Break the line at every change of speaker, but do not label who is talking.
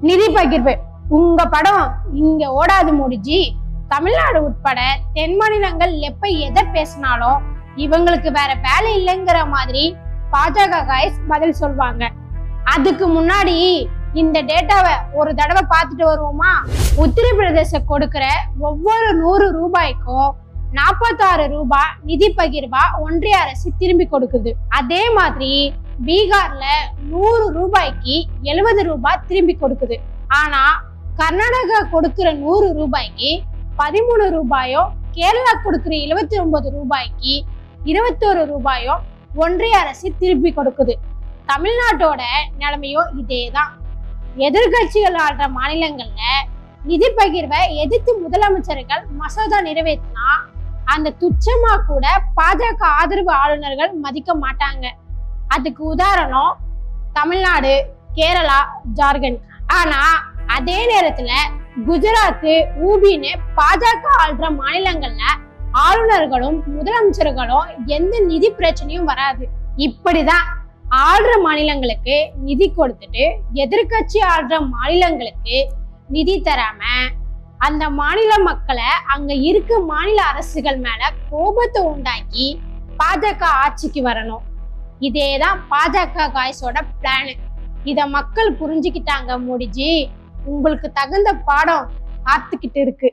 நிதி பகிர்வு உங்க படம் இங்க ஓடாது மோடிஜி. தமிழ்நாடு உட்பட தென் மாநிலங்கள் எப்ப எதை பேசினாலும் இவங்களுக்கு வேற வேலை இல்லைங்கிற மாதிரி பாஜக காய்ஸ் பதில் சொல்வாங்க. அதுக்கு முன்னாடி இந்த டேட்டாவை ஒரு தடவை பார்த்துட்டு வருவோமா? உத்தரப்பிரதேச கொடுக்கிற ஒவ்வொரு 100 ரூபாய்க்கும் 46 ரூபாய் நிதி பகிர்வா ஒன்றிய அரசு திரும்பி கொடுக்குது. அதே மாதிரி பீகார்ல 100 ரூபாய்க்கு 70 ரூபாய் திரும்பி கொடுக்குது. ஆனா கர்நாடகா கொடுக்கிற 100 ரூபாய்க்கு 13 ரூபாயோ, கேரளா கொடுக்கிற 79 ரூபாய்க்கு 21 ரூபாயோ ஒன்றிய அரசு திருப்பி கொடுக்குது. தமிழ்நாட்டோட நிலைமையும் இதேதான். எதிர்கட்சிகள் ஆள்ற மாநிலங்கள்ல நிதி பகிர்வை எதிர்த்து முதலமைச்சர்கள் மசோதா நிறைவேற்றினா அந்த துச்சமா கூட பாஜக ஆதரவு ஆளுநர்கள் மதிக்க மாட்டாங்க. அதுக்கு உதாரணம் தமிழ்நாடு, கேரளா, ஜார்க்கண்ட். ஆனா அதே நேரத்துல குஜராத், ஊபின்னு பாஜக ஆள்ற மாநிலங்கள்ல ஆளுநர்களும் முதலமைச்சர்களும் எந்த நிதி பிரச்சனையும் வராது. இப்படிதான் ஆள்ற மாநிலங்களுக்கு நிதி கொடுத்துட்டு எதிர்கட்சி ஆள்ற மாநிலங்களுக்கு நிதி தராம அந்த மாநில மக்களை அங்க இருக்க மாநில அரசுகள் மேல கோபத்தை உண்டாக்கி பாஜக ஆட்சிக்கு வரணும். இதேதான் பாஜக காய்ஸோட பிளான். இத மக்கள் புரிஞ்சுக்கிட்டாங்க மோடிஜி. உங்களுக்கு தகுந்த பாடம் காத்துக்கிட்டு இருக்கு.